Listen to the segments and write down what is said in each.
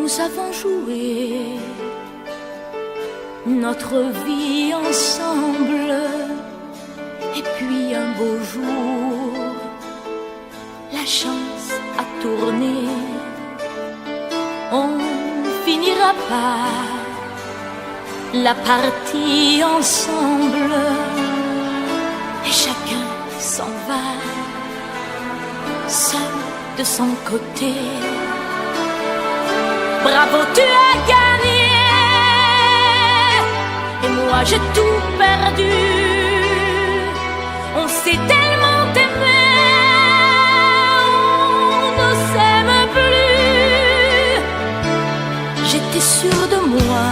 Nous avons joué notre vie ensemble, et puis un beau jour, la chance a tourné. On finira par la partie ensemble, et chacun s'en va, seul de son côté. Bravo, tu as gagné, et moi j'ai tout perdu. On s'est tellement aimé, on ne s'aime plus. J'étais sûre de moi,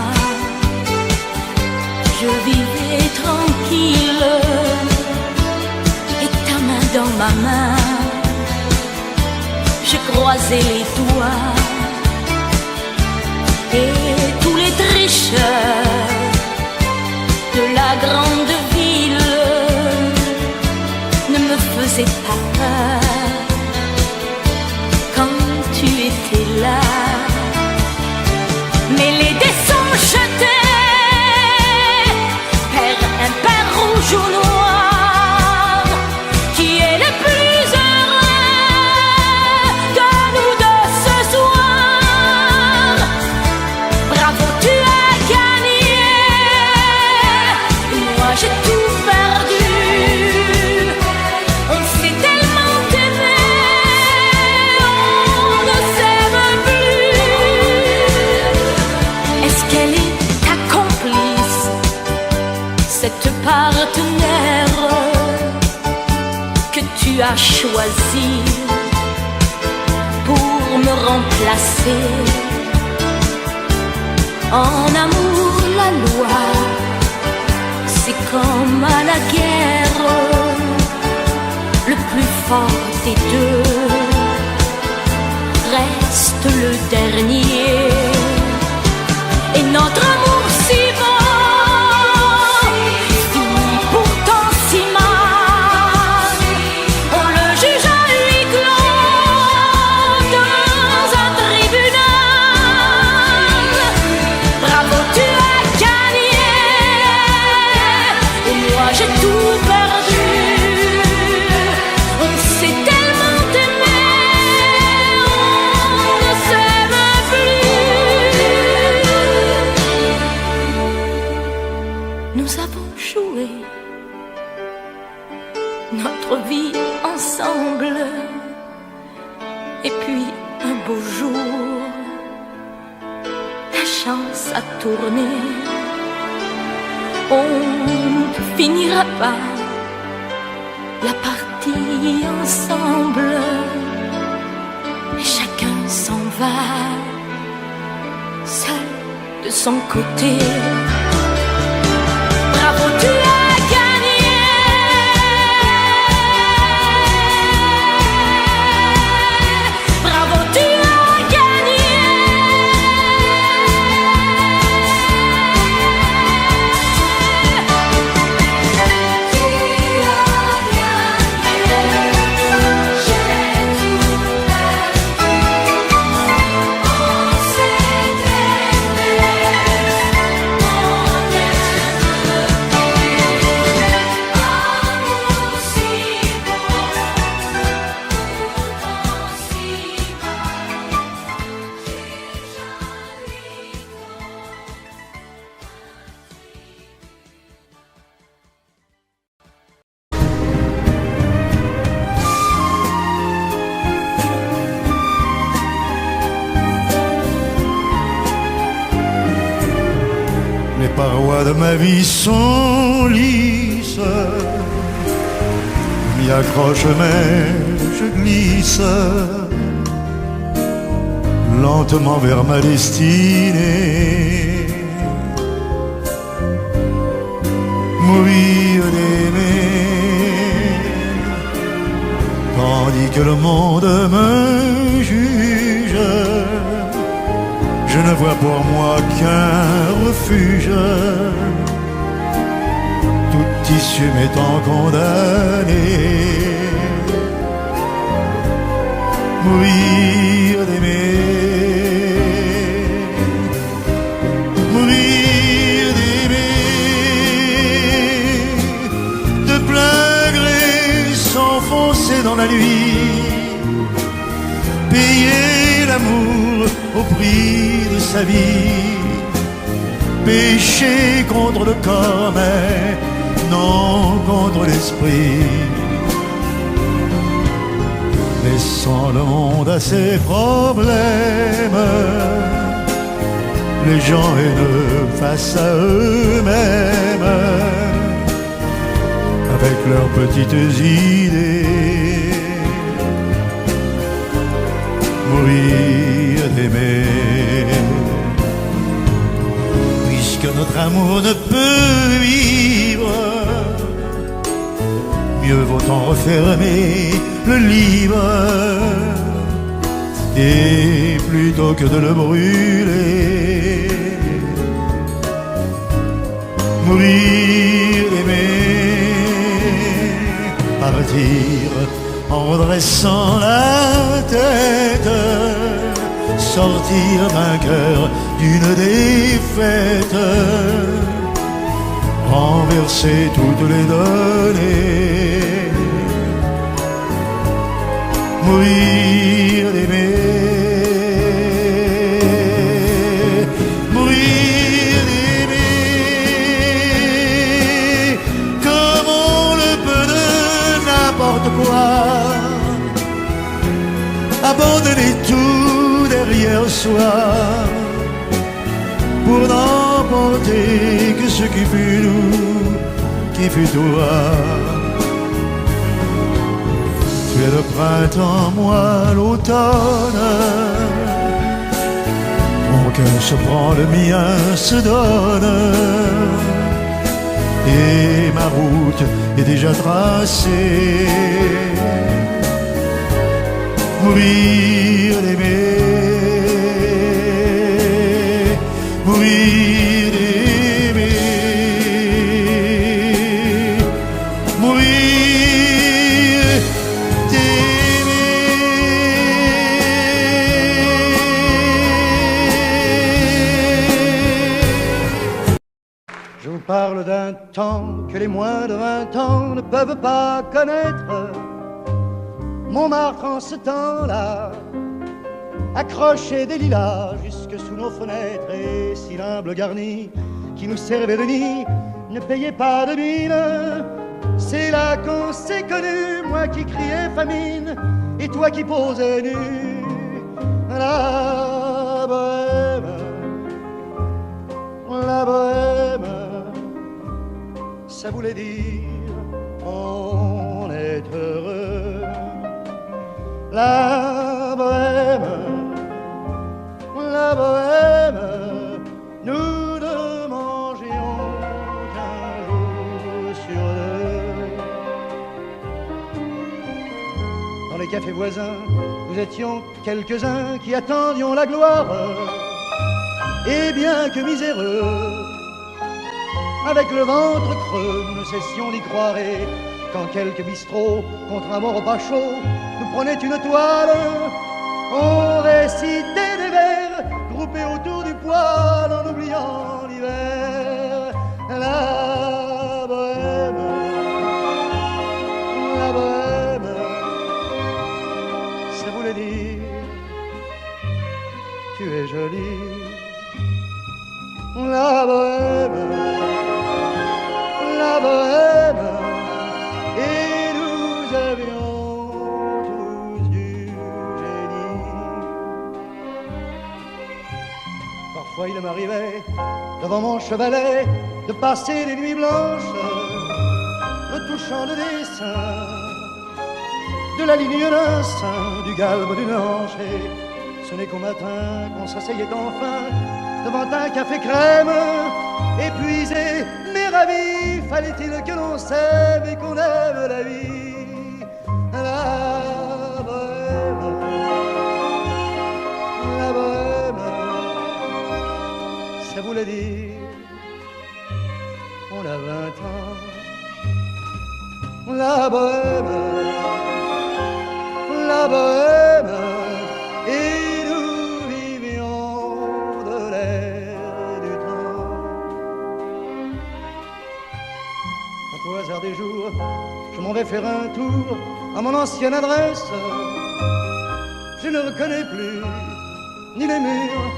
je vivais tranquille, et ta main dans ma main, je croisais les doigts. Et tous les tricheurs de la grande ville ne me faisaient pas peur quand tu étais là. Mais les dés sont jetés, père impair, rouge ou noir, qui est le plus heureux de nous deux ce soir. Bravo, tu as gagné, moi j'ai tout perdu. On s'est tellement aimé, on ne s'aime plus. Est-ce qu'elle est ta complice, cette partenaire que tu as choisi pour me remplacer? En amour, la loi, c'est comme à la guerre, le plus fort des deux reste le dernier. Et notre amour si beau finit pourtant si mal. On le juge à huis clos dans un tribunal. Bravo, tu as gagné, et moi j'ai tout perdu. On s'est tellement aimé, on ne s'aime plus. Nous avons joué notre vie ensemble, et puis un beau jour, la chance a tourné. On ne finira pas la partie ensemble, et chacun s'en va, seul de son côté. Bravo, tu as gagné, bravo, tu as gagné. Les parois de ma vie sont lisses, m'y accroche mais je glisse lentement vers ma destinée. Mourir d'aimer, tandis que le monde me juge. Je ne vois pour moi qu'un refuge, toute issue m'étant condamnée. Mourir d'aimer, payer l'amour au prix de sa vie, pécher contre le corps mais non contre l'esprit, laissant le monde à ses problèmes, les gens haineux face à eux-mêmes, avec leurs petites idées, mourir d'aimer. Puisque notre amour ne peut vivre, mieux vaut en refermer le livre, et plutôt que de le brûler, mourir d'aimer, partir en redressant la tête, sortir vainqueur d'une défaite, renverser toutes les données, mourir d'aimer, mourir d'aimer, comme on le peut de n'importe quoi, abandonner tout derrière soi, pour n'emporter que ce qui fut nous, qui fut toi. Tu es le printemps, moi l'automne, mon cœur se prend, le mien se donne, et ma route est déjà tracée, mourir d'aimer, mourir d'aimer, mourir d'aimer. Je vous parle d'un temps que les moins de 20 ans ne peuvent pas connaître. Montmartre en ce temps-là accrochait des lilas jusque sous nos fenêtres, et si l'humble garni qui nous servait de nid ne payait pas de mine, c'est là qu'on s'est connus, moi qui criais famine et toi qui posais nu. La bohème, la bohème, ça voulait dire on est heureux. La bohème, la bohème, nous ne mangions qu'un jour sur deux. Dans les cafés voisins, nous étions quelques-uns qui attendions la gloire, et bien que miséreux, avec le ventre creux, nous ne cessions d'y croire, et quand quelques bistrots, contre un bon repas chaud, nous prenaient une toile, on récitait des vers groupés autour du poêle en oubliant l'hiver. La bohème, la bohème, ça voulait dire tu es jolie. La bohème, la bohème, et nous avions tous du génie. Parfois il m'arrivait, devant mon chevalet, de passer des nuits blanches, touchant le dessin de la ligne d'un sein, du galbe d'une hanche. Et ce n'est qu'au matin qu'on s'asseyait enfin devant un café crème, épuisé mais ravi, fallait-il que l'on s'aime et qu'on aime la vie. La bohème, la bohème, ça voulait dire on a 20 ans. La bohème, la bohème, et nous vivions de l'air du temps. Quant au hasard des jours, je m'en vais faire un tour à mon ancienne adresse. Je je ne reconnais plus ni les murs,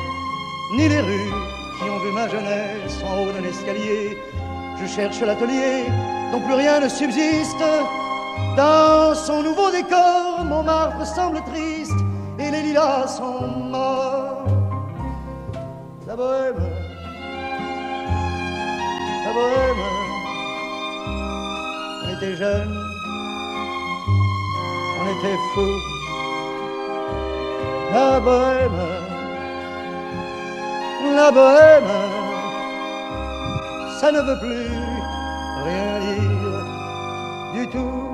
ni les rues qui ont vu ma jeunesse en haut d'un escalier. Je cherche l'atelier dont plus rien ne subsiste. Dans son nouveau décor, Montmartre semble triste et les lilas sont morts. La bohème, la bohème, on était jeunes, on était fous. La bohème, la bohème, ça ne veut plus rien dire du tout.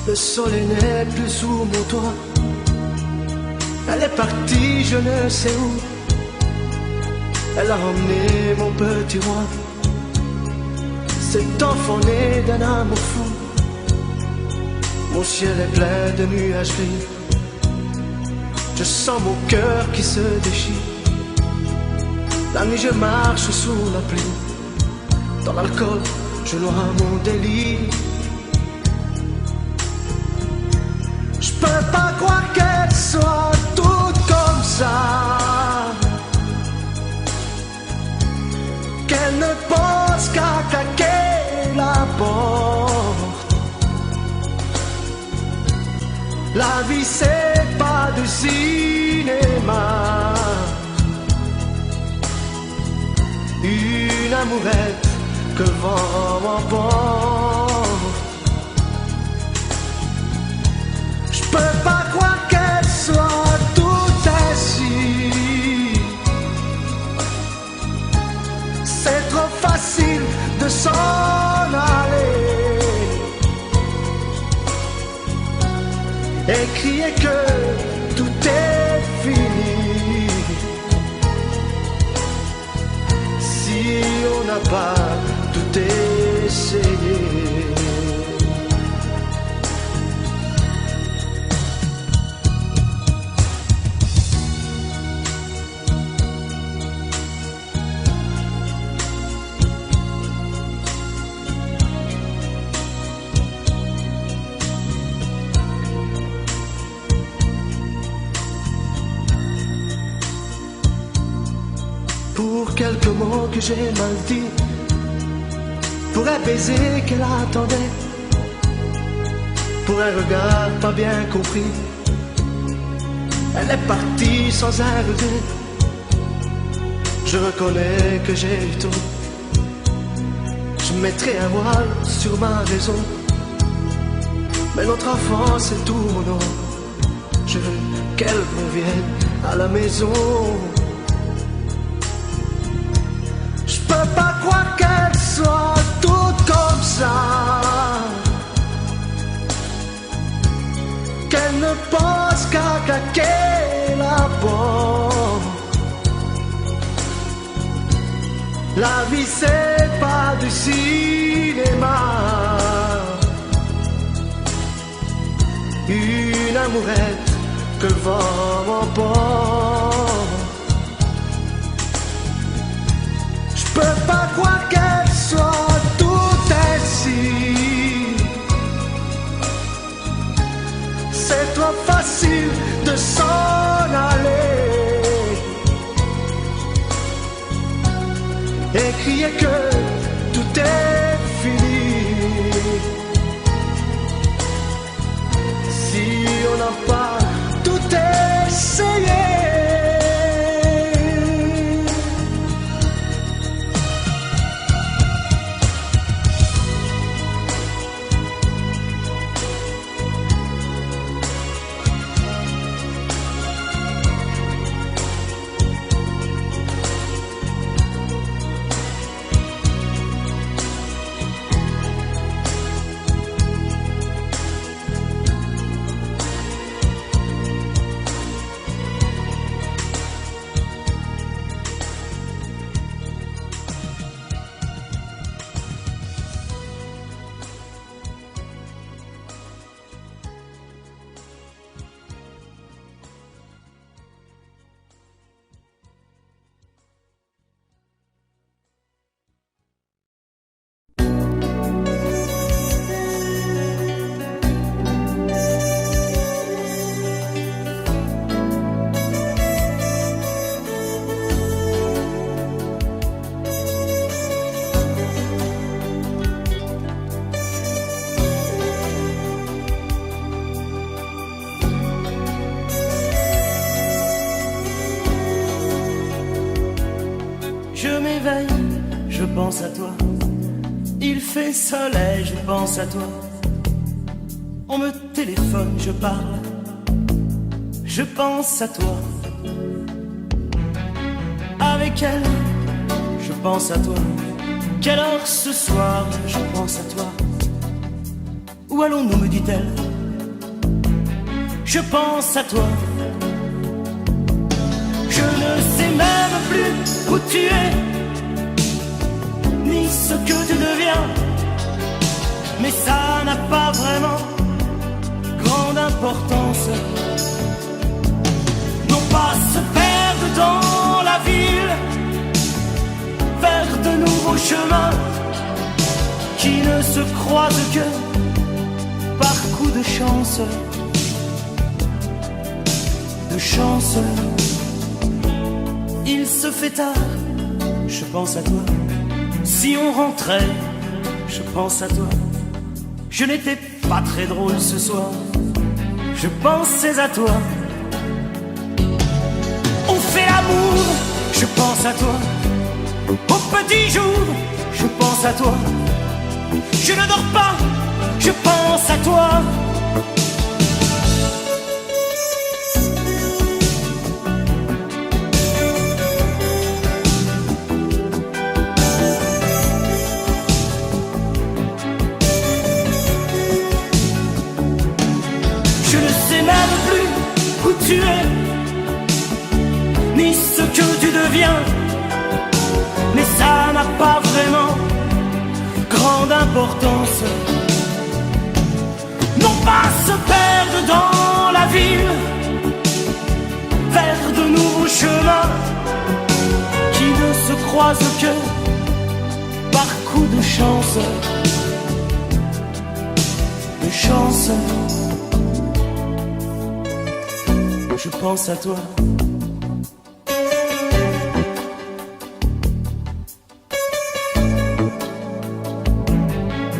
Le soleil n'est plus sous mon toit. Elle est partie, je ne sais où. Elle a emmené mon petit roi. Cet enfant né d'un amour fou. Mon ciel est plein de nuages gris. Je sens mon cœur qui se déchire. La nuit je marche sous la pluie. Dans l'alcool je noie mon délire. Je peux pas croire qu'elle soit toute comme ça, qu'elle ne pense qu'à claquer la porte. La vie c'est pas du cinéma. Une amourette que le vent m'emporte. Je peux pas croire qu'elle soit toute ainsi. C'est trop facile de s'en aller et crier que tout est fini. Si on n'a pas tout essayé. Pour quelques mots que j'ai mal dit, pour un baiser qu'elle attendait, pour un regard pas bien compris, elle est partie sans un regret. Je reconnais que j'ai eu tort. Je mettrai un voile sur ma raison, mais notre enfance c'est tout mon nom. Je veux qu'elle revienne à la maison. Je peux pas croire qu'elle soit toute comme ça, qu'elle ne pense qu'à claquer la porte. La vie c'est pas du cinéma. Une amourette que le vent m'emporte. Je peux pas croire qu'elle soit toute ainsi. C'est trop facile de s'en aller et crier que tout est fini. Si on n'a pas tout essayé. réveille, je pense à toi. Il fait soleil, je pense à toi. On me téléphone, je parle, je pense à toi. Avec elle, je pense à toi. Quelle heure ce soir, je pense à toi. Où allons-nous, me dit-elle. Je pense à toi. Je ne sais même plus où tu es, ni ce que tu deviens. Mais ça n'a pas vraiment grande importance. Non pas se perdre dans la ville, vers de nouveaux chemins qui ne se croisent que par coup de chance. De chance. Il se fait tard, je pense à toi. Si on rentrait, je pense à toi. Je n'étais pas très drôle ce soir, je pensais à toi. On fait l'amour, je pense à toi. Au petit jour, je pense à toi. Je ne dors pas, je pense à toi. Je ne sais même plus où tu es, ni ce que tu deviens. Mais ça n'a pas vraiment grande importance. Non pas se perdre dans la ville, vers de nouveaux chemins qui ne se croisent que par coup de chance. De chance. Je pense à toi.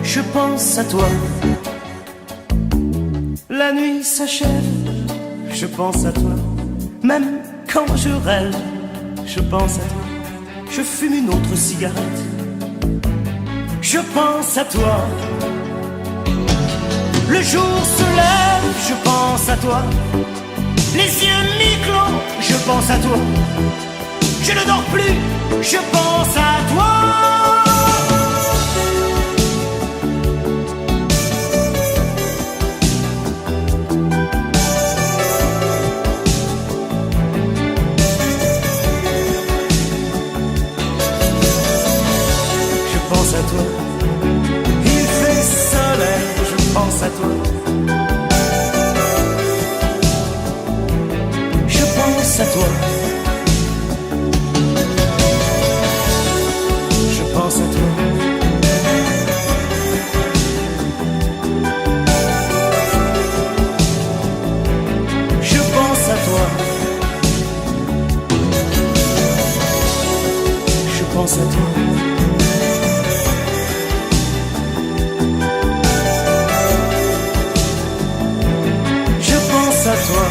Je pense à toi. La nuit s'achève, je pense à toi. Même quand je rêve, je pense à toi. Je fume une autre cigarette, je pense à toi. Le jour se lève, je pense à toi. Les yeux mi-clos, je pense à toi. Je ne dors plus, je pense à toi. Je pense à toi. Il fait soleil, je pense à toi. Je pense à toi. Je pense à toi. Je pense à toi. Je pense à toi. Je pense à toi.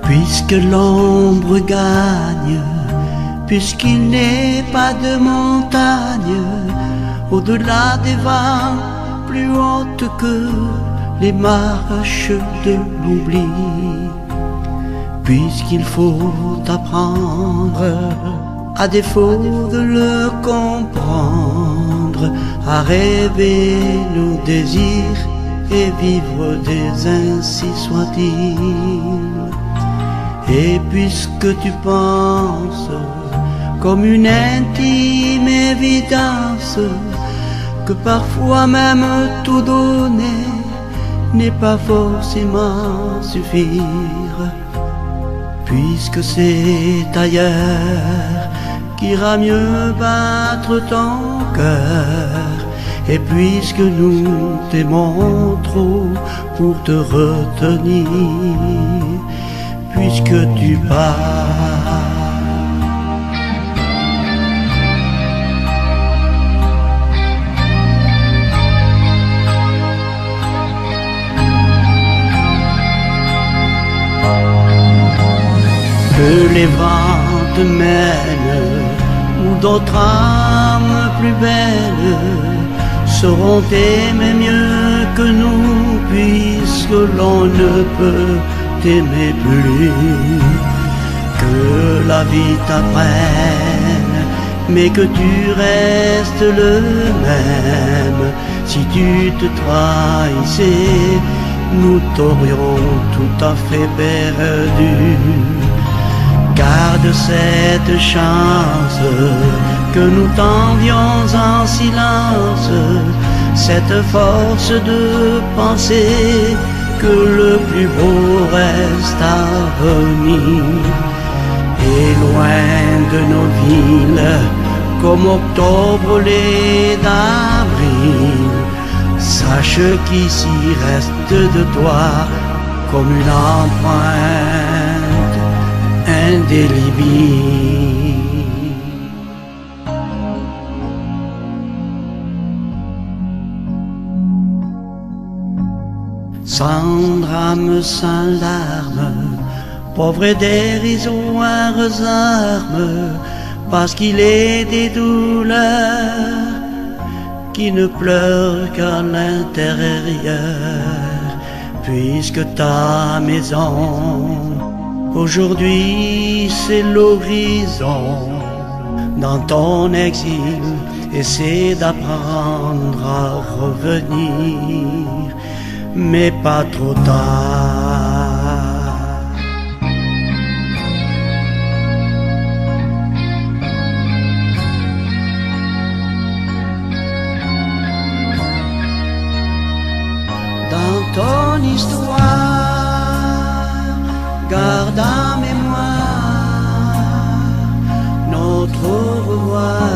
Puisque l'ombre gagne, puisqu'il n'est pas de montagne au-delà des vents plus hautes que les marches de l'oubli, puisqu'il faut apprendre, à défaut de le comprendre, à rêver nos désirs et vivre des ainsi soit-il. Et puisque tu penses comme une intime évidence que parfois même tout donner n'est pas forcément suffire, puisque c'est ailleurs qu'ira mieux battre ton cœur, et puisque nous t'aimons trop pour te retenir, puisque tu pars. Que les vents te mènent où d'autres âmes plus belles sauront aimer mieux que nous, puisque l'on ne peut t'aimer plus. Que la vie t'apprenne, mais que tu restes le même. Si tu te trahissais, nous t'aurions tout à fait perdu. Garde cette chance que nous tendions en silence, cette force de penser que le plus beau reste à venir. Et loin de nos villes, comme octobre l'est d'avril, sache qu'ici reste de toi comme une empreinte indélébile. Sans drame, sans larmes, pauvre et dérisoires armes, parce qu'il est des douleurs qui ne pleurent qu'à l'intérieur, puisque ta maison aujourd'hui c'est l'horizon. Dans ton exil, essaie d'apprendre à revenir, mais pas trop tard. Dans ton histoire, garde en mémoire notre au revoir,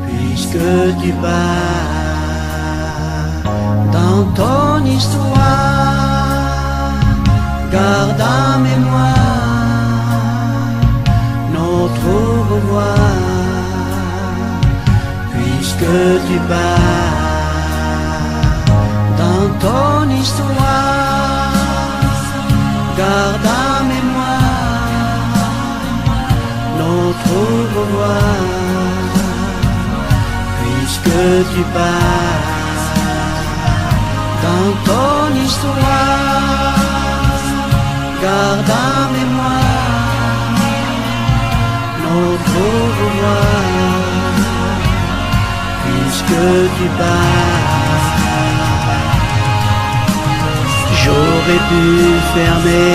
puisque tu pars. Dans ton histoire, garde en mémoire notre au revoir, puisque tu pars. Dans ton histoire, garde en mémoire notre au revoir, puisque tu pars. Dans ton histoire, garde en mémoire notre au revoir, puisque tu pars. J'aurais pu fermer,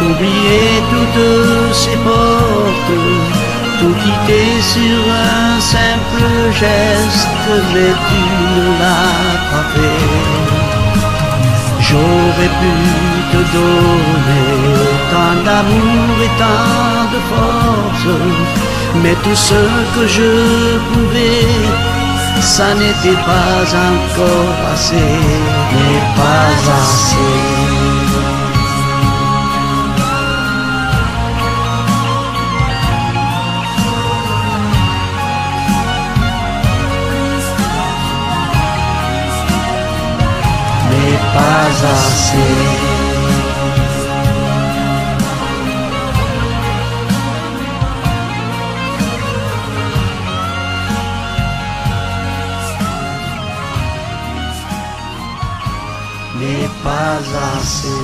oublier toutes ces portes, tout quitter sur un simple geste, mais tu ne l'as pas fait. J'aurais pu te donner tant d'amour et tant de force, mais tout ce que je pouvais, ça n'était pas encore assez, mais pas assez. Pas assez. Mais pas assez.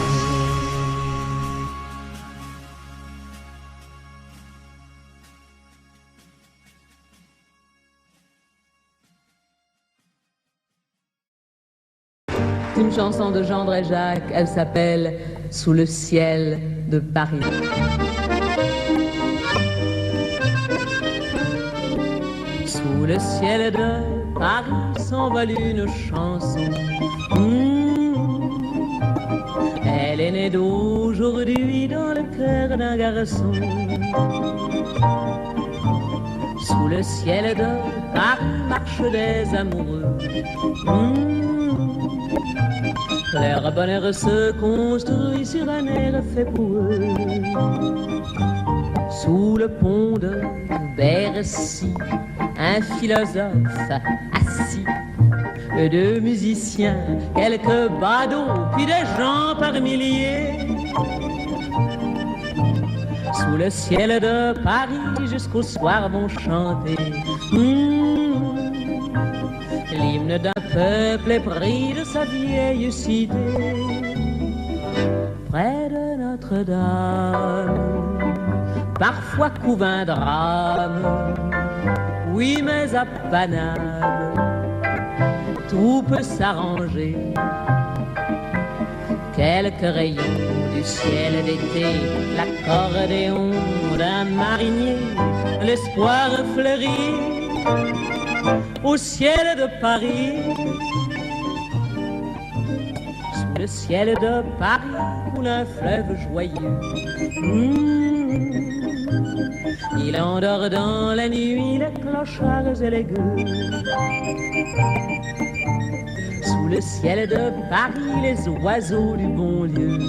Une chanson de Jean Dréjac, elle s'appelle « Sous le ciel de Paris ». Sous le ciel de Paris s'envole une chanson. Elle est née d'aujourd'hui dans le cœur d'un garçon. Sous le ciel de Paris marchent des amoureux. Leur bonheur se construit sur un air fait pour eux. Sous le pont de Bercy, un philosophe assis, deux musiciens, quelques badauds, puis des gens par milliers. Sous le ciel de Paris, jusqu'au soir vont chanter l'hymne d'un peuple épris de sa vieille cité. Près de Notre-Dame, parfois couve un drame, oui mais à Paname, tout peut s'arranger. Quelques rayons du ciel d'été, l'accordéon d'un marinier, l'espoir fleurit au ciel de Paris. Sous le ciel de Paris coule un fleuve joyeux. Il endort dans la nuit les clochards et les gueux. Sous le ciel de Paris, les oiseaux du bon Dieu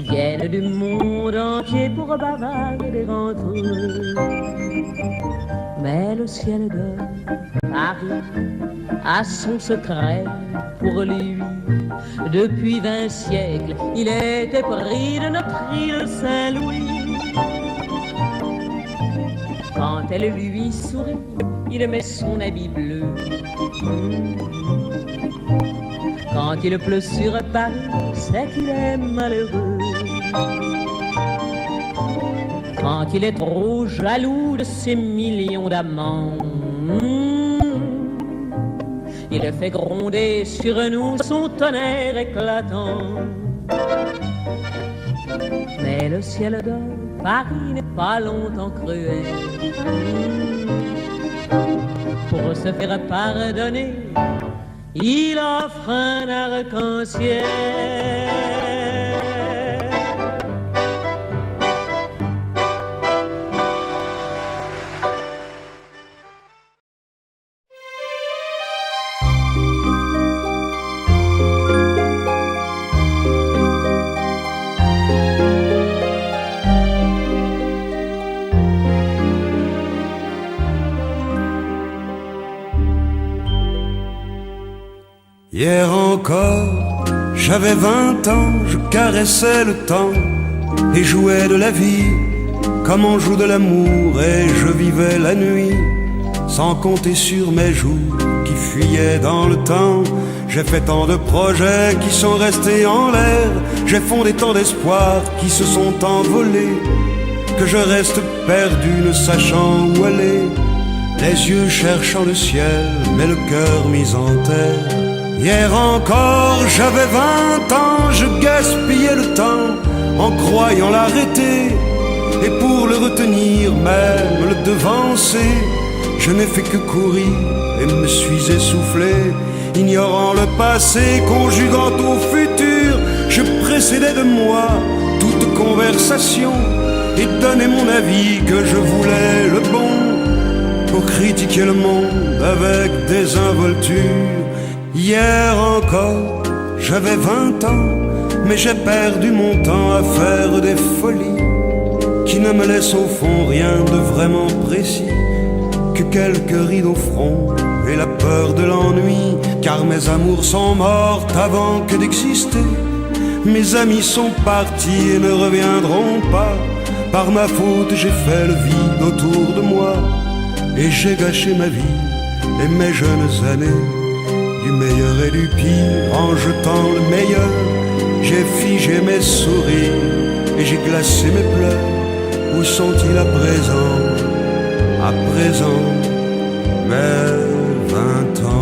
viennent du monde entier pour bavarder entre eux. Mais le ciel de Paris a son secret pour lui. Depuis 20 siècles, il était pris de notre île Saint-Louis. Quand elle lui sourit, il met son habit bleu. Quand il pleut sur Paris, c'est qu'il est malheureux. Quand il est trop jaloux de ses millions d'amants, il fait gronder sur nous son tonnerre éclatant. Mais le ciel de Paris n'est pas longtemps cruel. Pour se faire pardonner, il offre un arc-en-ciel. Hier encore, j'avais 20 ans, je caressais le temps et jouais de la vie comme on joue de l'amour, et je vivais la nuit sans compter sur mes jours qui fuyaient dans le temps. J'ai fait tant de projets qui sont restés en l'air, j'ai fondé tant d'espoirs qui se sont envolés, que je reste perdu ne sachant où aller, les yeux cherchant le ciel mais le cœur mis en terre. Hier encore, j'avais 20 ans, je gaspillais le temps en croyant l'arrêter, et pour le retenir, même le devancer, je n'ai fait que courir et me suis essoufflé. Ignorant le passé, conjuguant au futur, je précédais de moi toute conversation et donnais mon avis que je voulais le bon, pour critiquer le monde avec désinvolture. Hier encore, j'avais 20 ans, mais j'ai perdu mon temps à faire des folies qui ne me laissent au fond rien de vraiment précis, que quelques rides au front et la peur de l'ennui, car mes amours sont mortes avant que d'exister. Mes amis sont partis et ne reviendront pas. Par ma faute, j'ai fait le vide autour de moi, et j'ai gâché ma vie et mes jeunes années. Du meilleur et du pire, en jetant le meilleur, j'ai figé mes sourires et j'ai glacé mes pleurs. Où sont-ils à présent? À présent, mes 20 ans.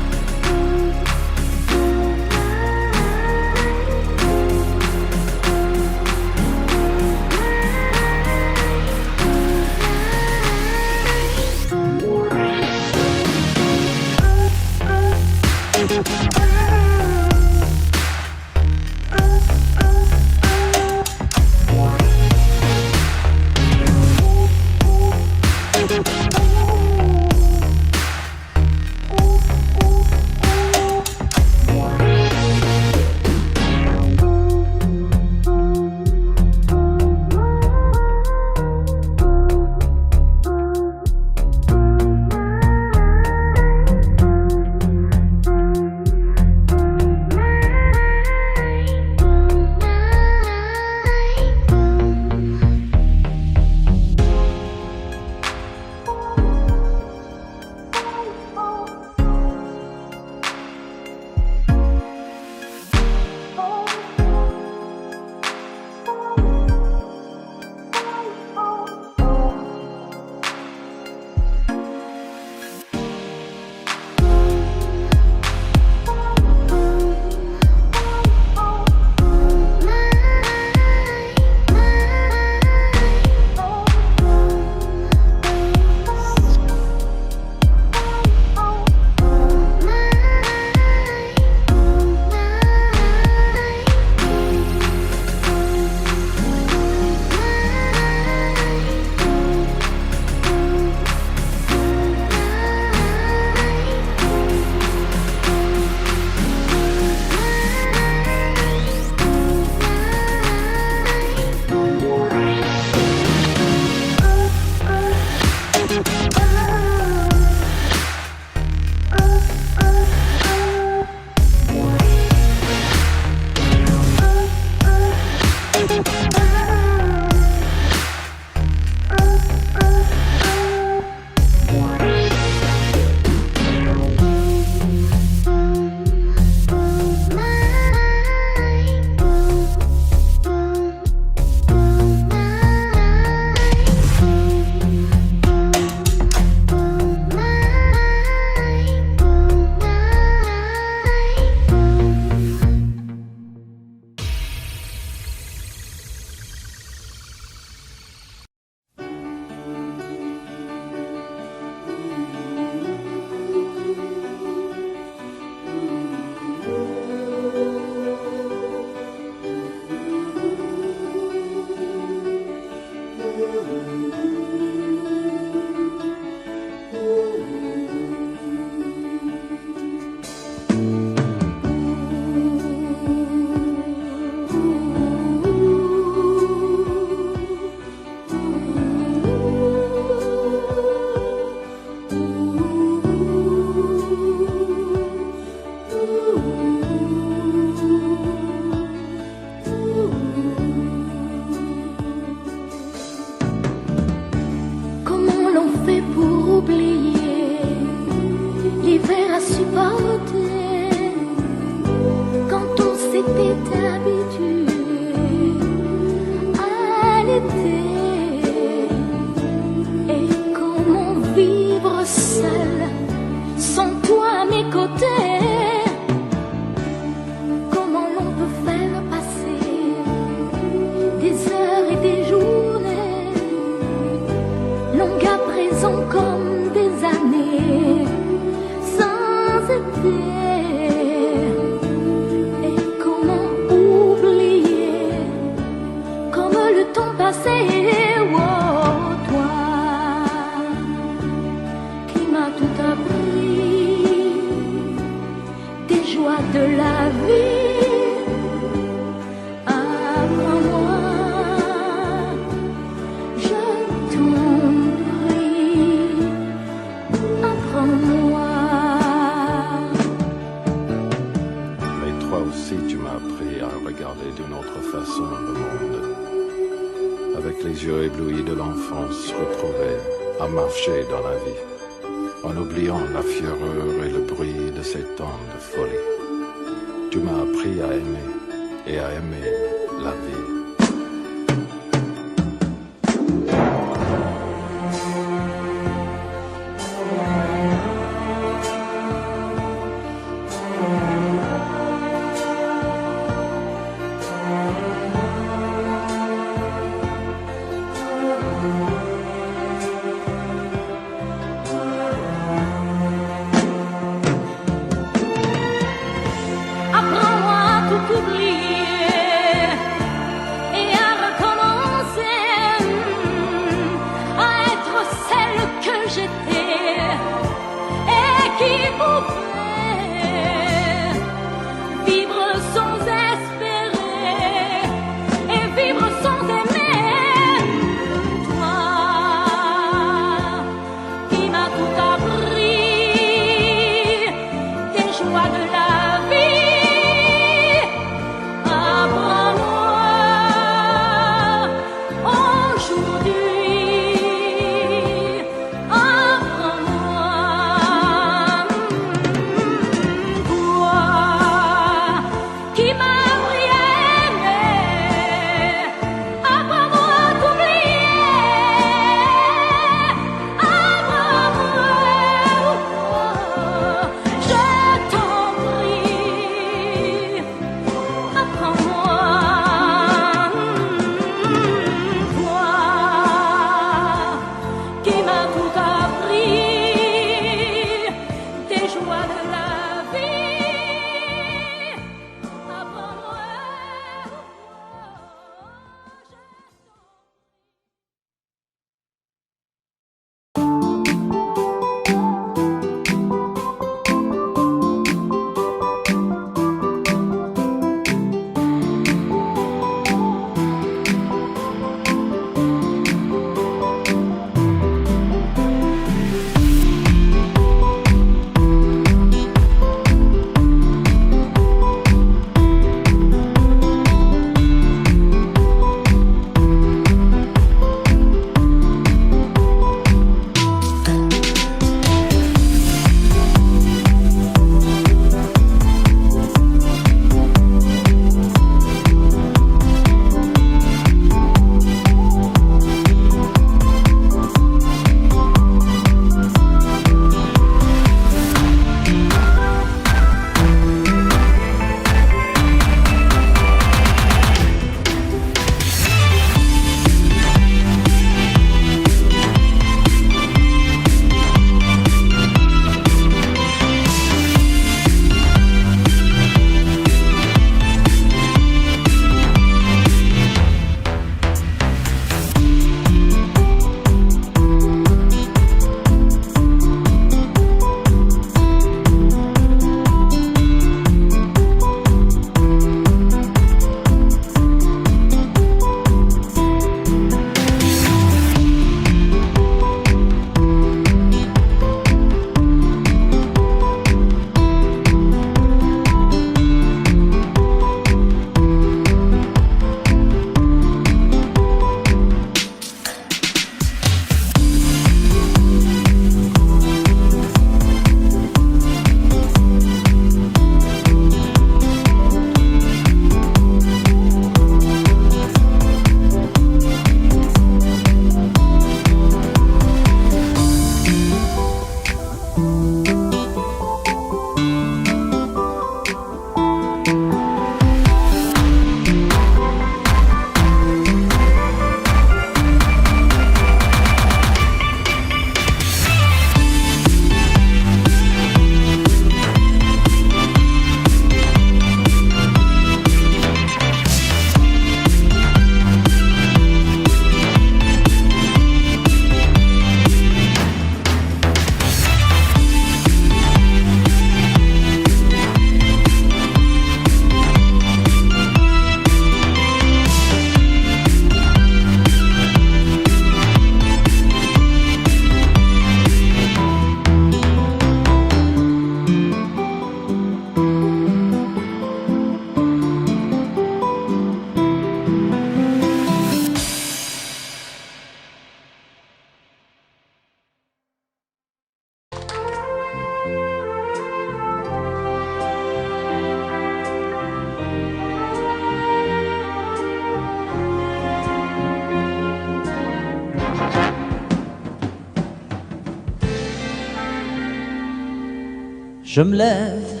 Je me lève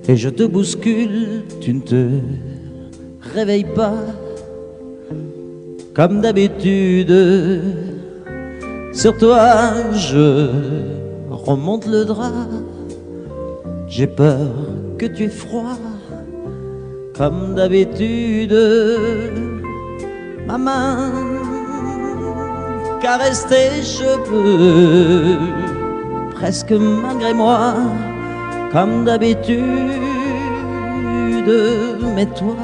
et je te bouscule, tu ne te réveilles pas comme d'habitude. Sur toi je remonte le drap, j'ai peur que tu aies froid comme d'habitude. Ma main caresse tes cheveux, presque malgré moi, comme d'habitude. Mais toi,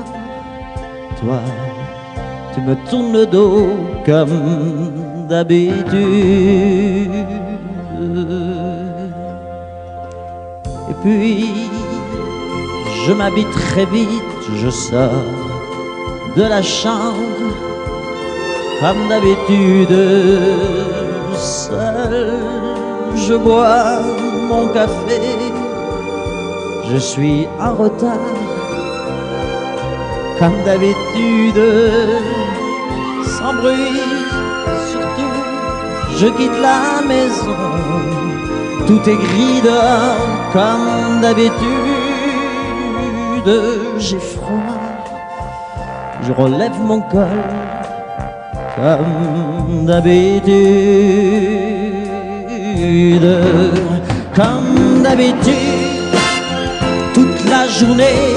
tu me tournes le dos comme d'habitude. Et puis, je m'habille très vite, je sors de la chambre comme d'habitude. Seul, je bois mon café, je suis en retard comme d'habitude. Sans bruit, surtout, je quitte la maison, tout est gris dehors comme d'habitude. J'ai froid, je relève mon col comme d'habitude. Comme d'habitude, toute la journée,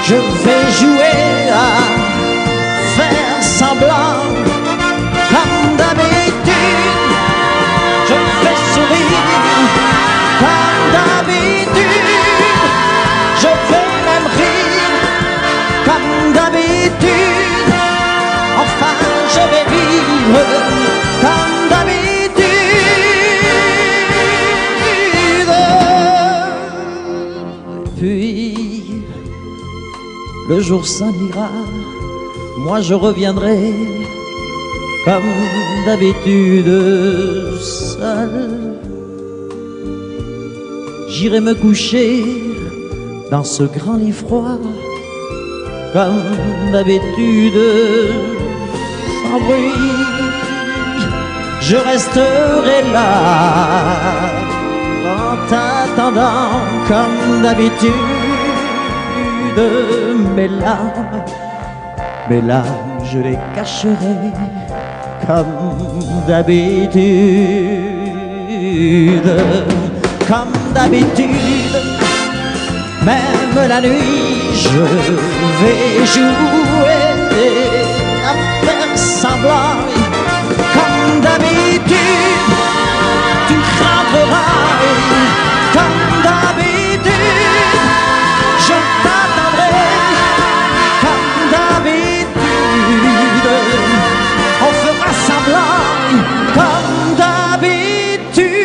je vais jouer à faire semblant. Comme d'habitude, je fais sourire. Comme d'habitude, je vais même rire. Comme d'habitude, enfin je vais vivre. Comme d'habitude. Puis le jour s'en ira, moi je reviendrai comme d'habitude seul. J'irai me coucher dans ce grand lit froid comme d'habitude, sans bruit. Je resterai là en t'attendant comme d'habitude. Mes larmes, je les cacherai comme d'habitude. Comme d'habitude, même la nuit, je vais jouer à faire semblant. Comme d'habitude, tu rentreras. Comme d'habitude, je t'attendrai. Comme d'habitude, on fera semblant. Comme d'habitude.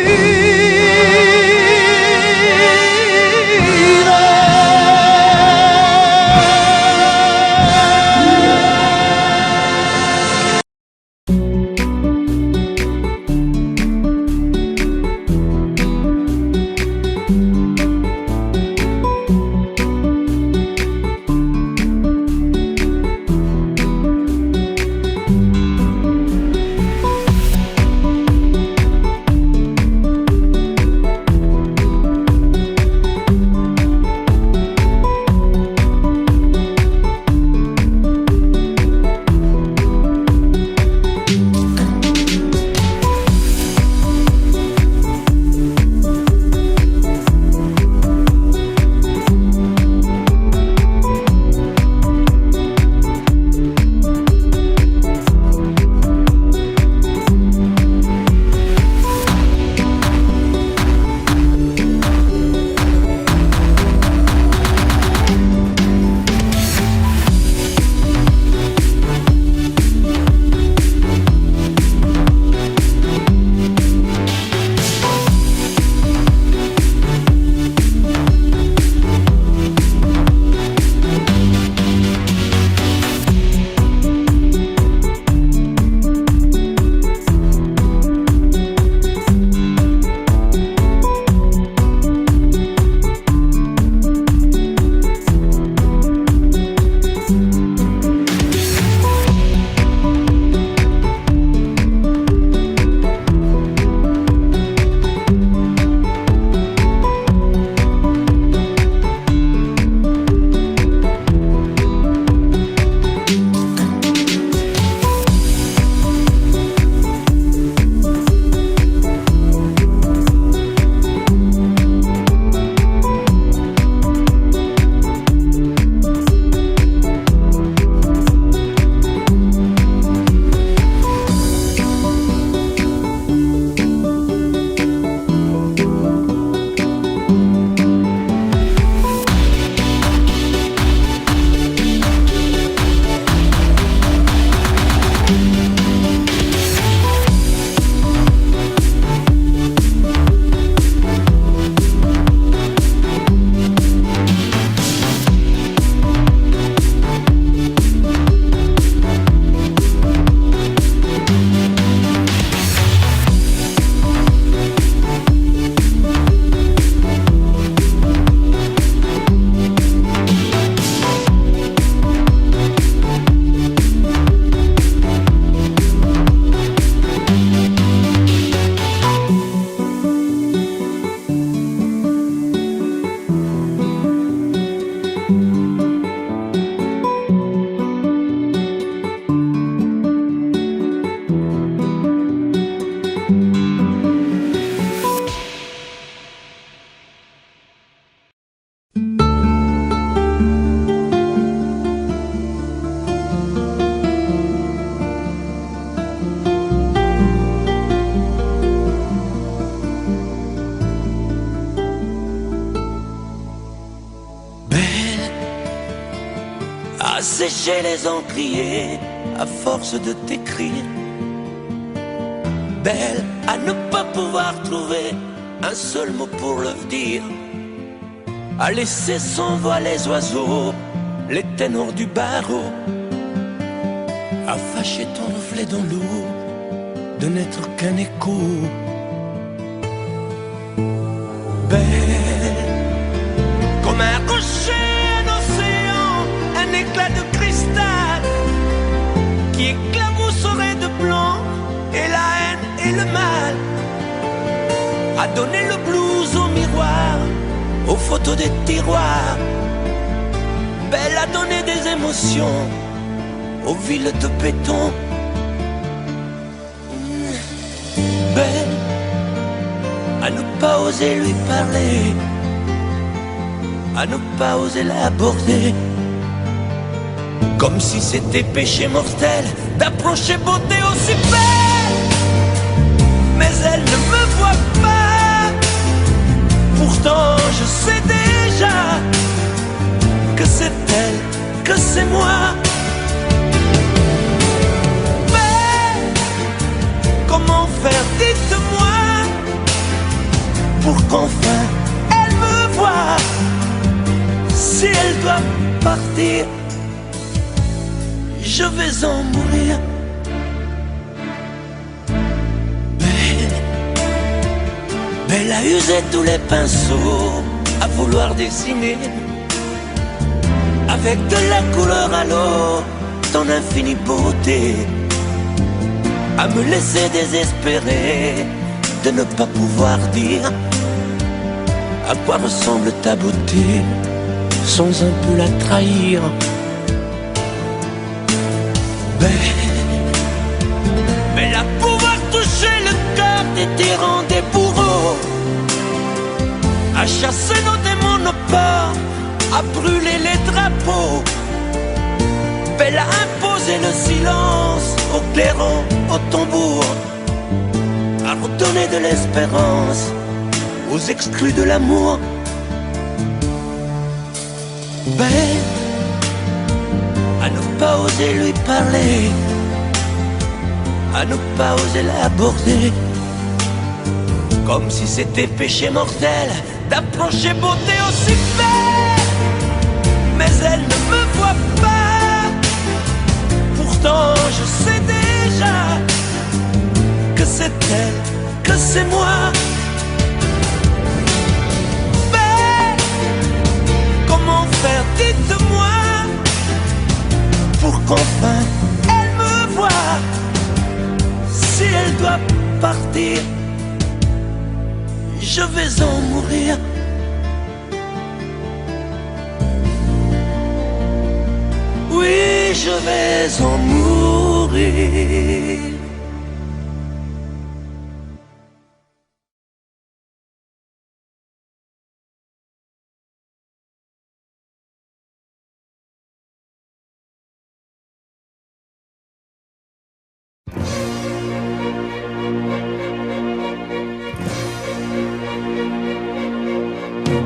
sécher les encriers à force de t'écrire. Belle à ne pas pouvoir trouver un seul mot pour le dire, à laisser sans voix les oiseaux, les ténors du barreau, à fâcher ton reflet dans l'eau, de n'être qu'un écho. Belle comme un rocher, un océan, un éclat de cristal qui éclabousserait de blanc et la haine et le mal, à donner le blues au miroir, aux photos des tiroirs. Belle à donner des émotions aux villes de béton. Belle à ne pas oser lui parler, à ne pas oser l'aborder, comme si c'était péché mortel d'approcher beauté aussi belle. Mais elle ne me voit pas, pourtant je sais déjà que c'est elle, que c'est moi. Mais comment faire, dites-moi, pour qu'enfin elle me voie. Si elle doit partir, je vais en mourir. Belle a usé tous les pinceaux à vouloir dessiner avec de la couleur à l'eau ton infinie beauté, à me laisser désespérer de ne pas pouvoir dire à quoi ressemble ta beauté sans un peu la trahir. Belle à pouvoir toucher le cœur des tyrans, des bourreaux, à chasser nos démons, nos peurs, à brûler les drapeaux. Belle à imposer le silence aux clairons, aux tambours, à redonner de l'espérance aux exclus de l'amour. Belle à ne pas oser lui parler, à ne pas oser l'aborder, comme si c'était péché mortel d'approcher beauté aussi belle. Mais elle ne me voit pas, pourtant je sais déjà que c'est elle, que c'est moi. Belle, comment faire, dites-moi, pour qu'enfin elle me voie. Si elle doit partir, je vais en mourir. Oui, je vais en mourir.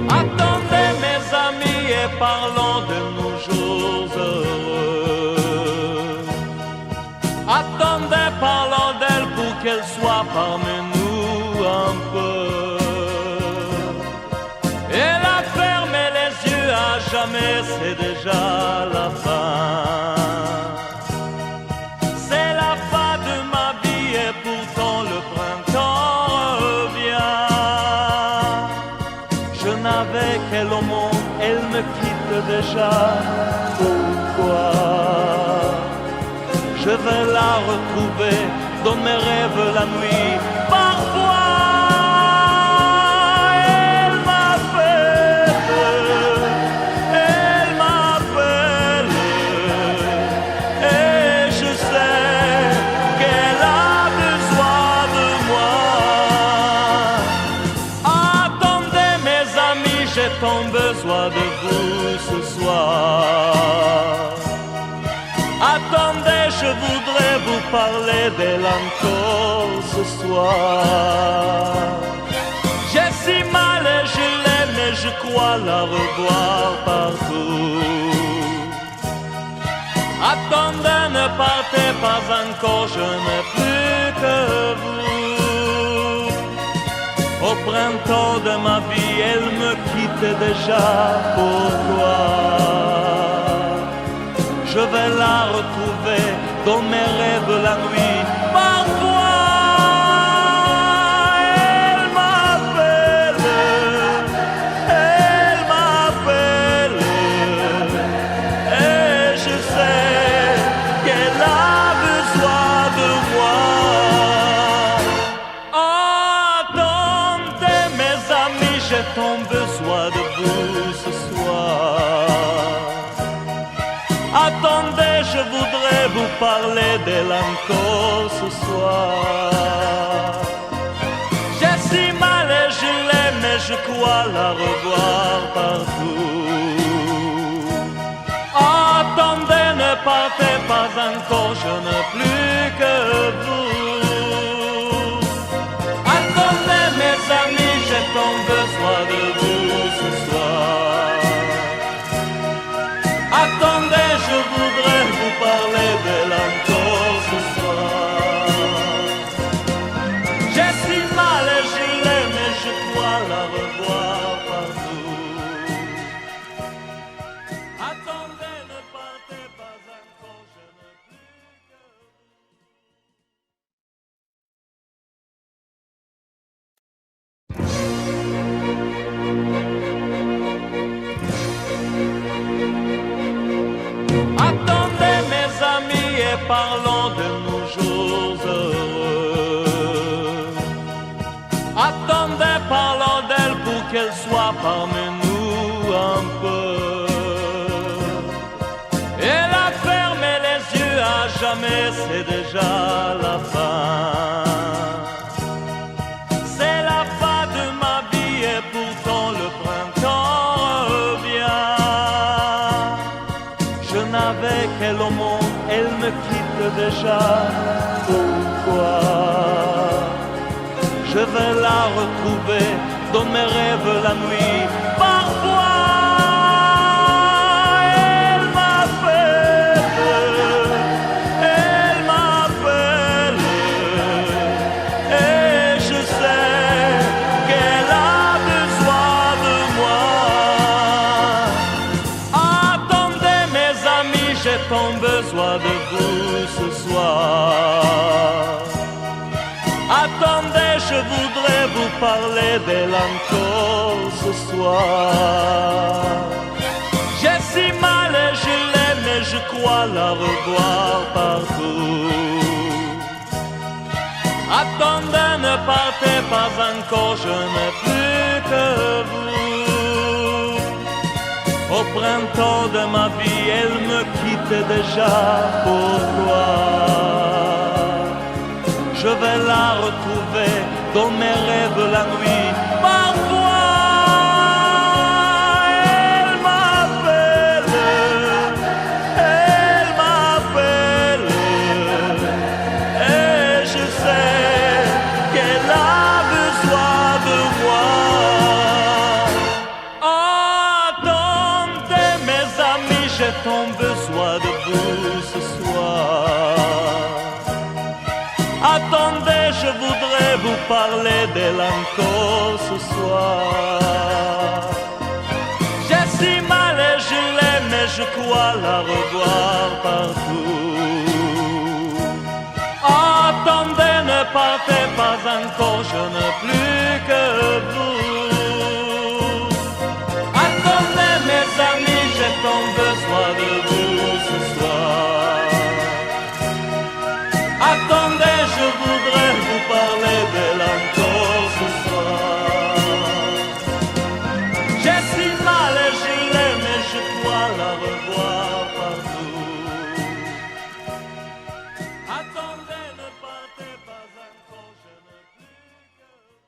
Attendez mes amis et parlons de nos jours heureux. Attendez, parlons d'elle pour qu'elle soit parmi nous un peu. Elle a fermé les yeux à jamais, c'est déjà la fin. C'est la fin de ma vie et pourtant le printemps revient. Je n'avais qu'elle au monde, elle me quitte déjà. Pourquoi? Je vais la retrouver dans mes rêves la nuit. Parfois, elle m'appelle, et je sais qu'elle a besoin de moi. Attendez mes amis, j'ai tant besoin de vous ce soir. Attendez, je voudrais vous parler d'elle encore ce soir. J'ai si mal et je l'aime et je crois la revoir partout. Attendez, ne partez pas encore, je n'ai plus que vous. Au printemps de ma vie, elle me quitte déjà. Pourquoi? Je vais la retrouver dans mes rêves la nuit. Parfois, elle m'appelle, et je sais qu'elle a besoin de moi. Attendez mes amis, j'ai tant besoin de vous ce soir. Attendez, je voudrais vous parler d'elle encore ce soir. J'ai si mal et je l'aime et je crois la revoir partout. Attendez, ne partez pas encore, je n'ai plus que vous. Attendez mes amis, j'ai tant besoin de vous ce soir. Attendez, je voudrais vous parler d'elle encore ce soir. J'ai si mal et je l'aime et je crois la revoir partout. Attendez, ne partez pas encore, je n'ai plus que Attendez mes amis et parlons de nos jours heureux. Attendez, parlons d'elle pour qu'elle soit parmi nous un peu. Elle a fermé les yeux à jamais, c'est déjà la fin. C'est la fin de ma vie et pourtant le printemps revient. Je n'avais qu'elle au monde, elle me quitte déjà. Pourquoi? Je vais la retrouver dans mes rêves la nuit. Parfois, elle m'appelle, et je sais qu'elle a besoin de moi. Attendez mes amis, j'ai tant besoin de vous ce soir. Attendez, je voudrais vous parler d'elle encore ce soir. J'ai si mal et je l'aime et je crois la revoir partout. Attendez, ne partez pas encore, je n'ai plus que vous. Au printemps de ma vie, elle me quitte déjà. Pourquoi? Je vais la retrouver dans mes rêves la nuit. Parfois, elle m'appelle, et je sais qu'elle a besoin de moi. Attendez mes amis, j'ai tant besoin de vous ce soir. Attendez, je voudrais vous parler d'elle encore ce soir. J'ai si mal et je l'aime et je crois la revoir partout. Attendez, ne partez pas encore, je n'ai plus que vous. Attendez mes amis, j'ai tant besoin de vous ce soir. Attendez, je voudrais vous parler d'elle encore ce soir. J'ai si mal et je l'aime et je crois la revoir partout. Attendez, ne partez pas encore, je n'ai plus que vous.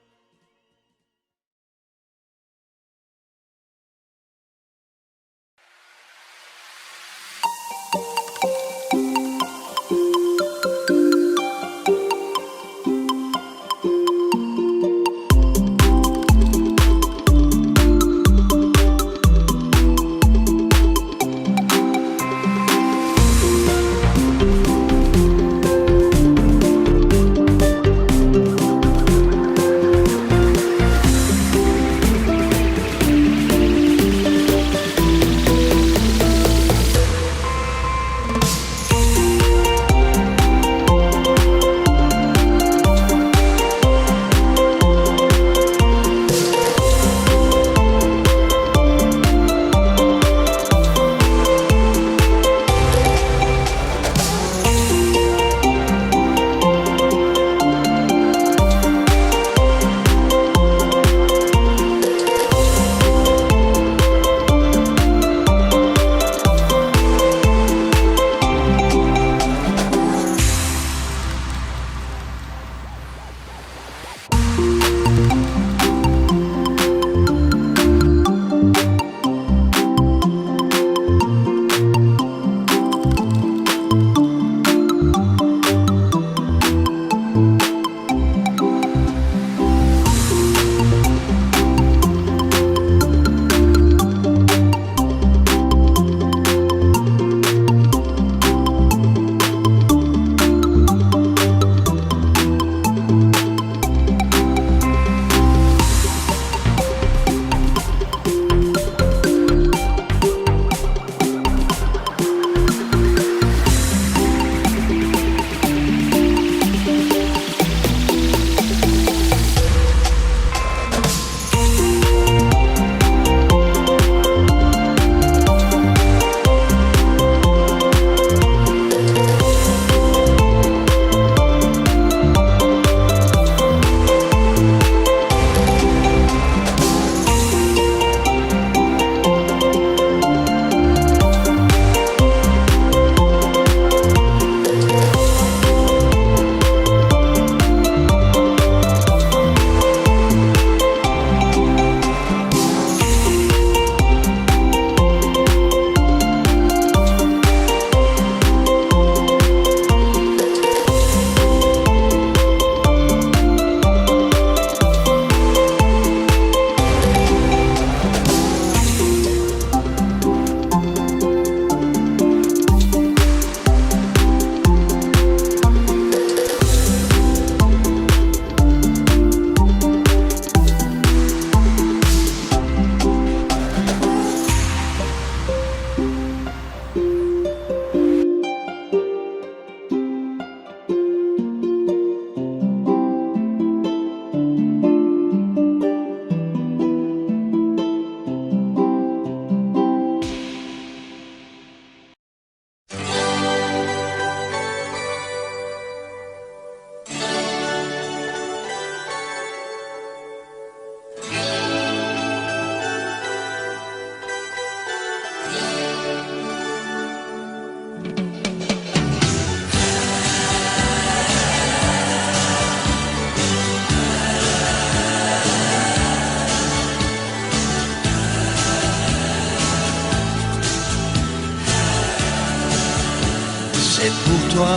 toi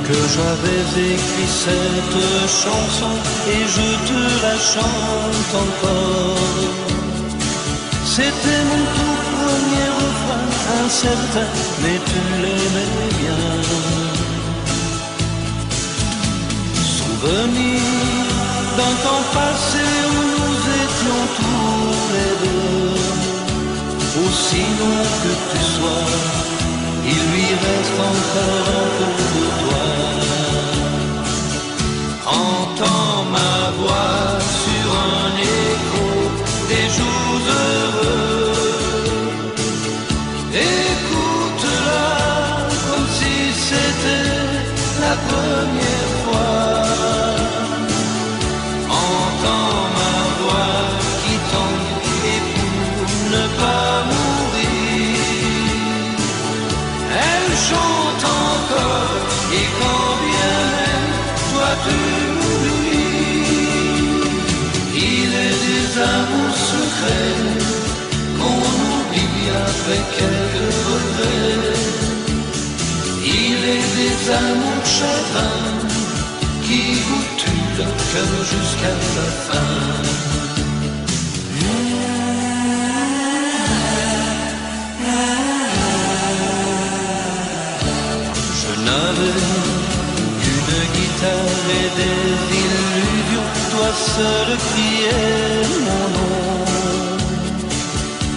que j'avais écrit cette chanson et je te la chante encore. C'était mon tout premier refrain, incertain, mais tu l'aimais bien. Souvenir d'un temps passé où nous étions tous les deux. Aussi loin que tu sois, il lui reste encore un peu de toi. Entends ma voix sur un écho des jours heureux. Écoute-la comme si c'était la première fois. Entends ma voix qui tombe et pour ne pas mourir, elle chante encore et quand bien même toi tu m'oublies. Il est des amours secrets qu'on oublie après quelques regrets. Il est des amours chagrins qui vous tuent le cœur jusqu'à la fin. Je n'avais qu'une guitare et des illusions, toi seul criais mon nom.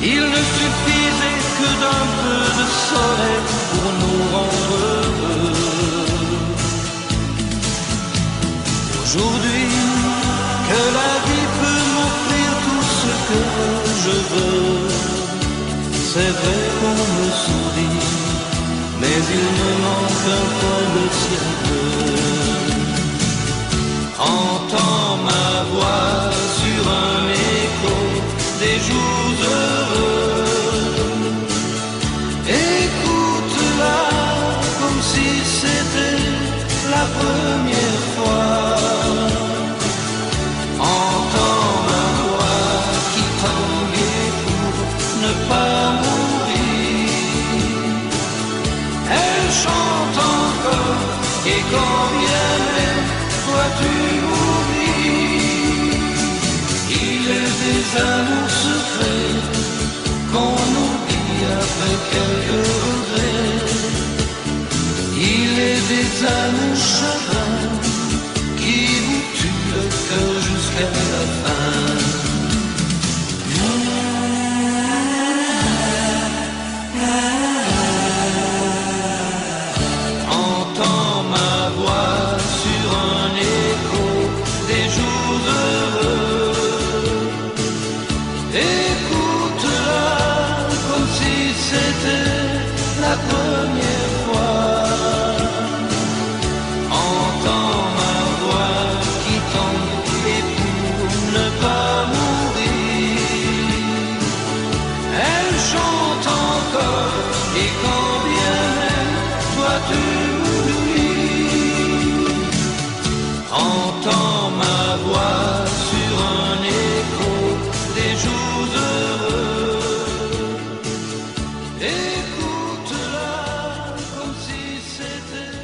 Il ne suffisait que d'un peu de soleil pour nous rendre heureux. Aujourd'hui, que la vie peut m'offrir tout ce que je veux, c'est vrai qu'on me sourit, mais il me manque un peu le ciel bleu. Entends ma voix sur un écho des jours heureux. Écoute-la comme si c'était la première fois. Entends ma voix qui tanguait pour ne pas mourir. Elle chante encore et quand bien même toi tu m'oublies. Il est des amours secrets qu'on oublie après quelques regrets. Il est des amours chagrins qui vous tuent le cœur jusqu'à la fin. Entends ma voix sur un écho des jours heureux. Écoute-la comme si c'était la première fois. Entends ma voix qui tombe et pour ne pas mourir, elle chante encore et quand bien même toi tu m'oublies. Entends ma voix sur un écho des jours heureux. Écoute-la comme si c'était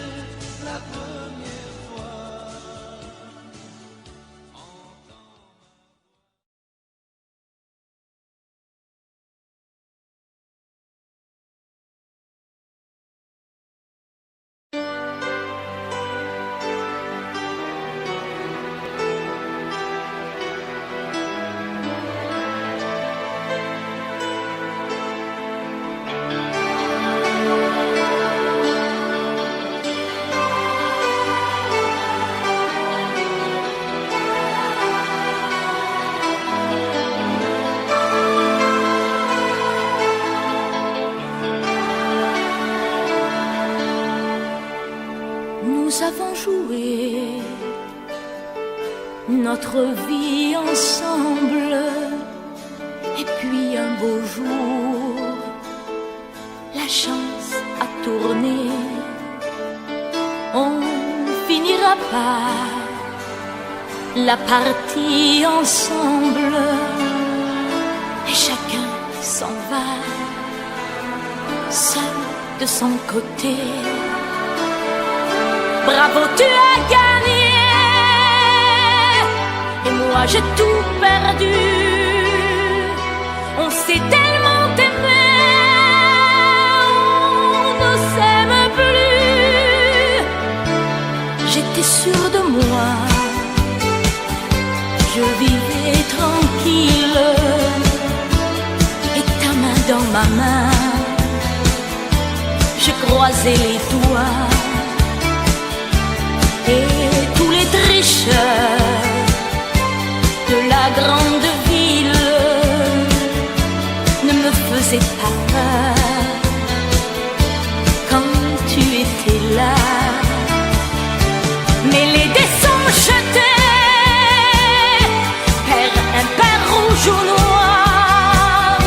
la première fois. Nous avons joué notre vie ensemble, et puis un beau jour, la chance a tourné. On finira par la partie ensemble, et chacun s'en va, seul de son côté. Bravo, tu as gagné. Et moi j'ai tout perdu. On s'est tellement aimé, on ne s'aime plus. J'étais sûre de moi, je vivais tranquille, et ta main dans ma main, je croisais les doigts. Et tous les tricheurs de la grande ville ne me faisaient pas peur quand tu étais là. Mais les dés sont jetés, père impair, rouge ou noir,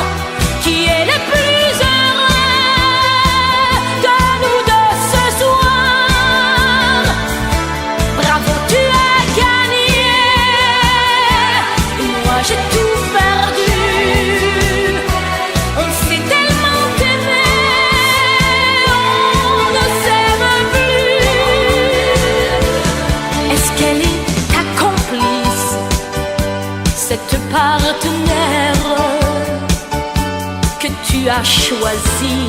qui est le plus heureux de nous deux ce soir. Bravo, tu as gagné, et moi j'ai tout perdu. On s'est tellement aimé, on ne s'aime plus. Est-ce qu'elle est ta complice, cette partenaire que tu as choisi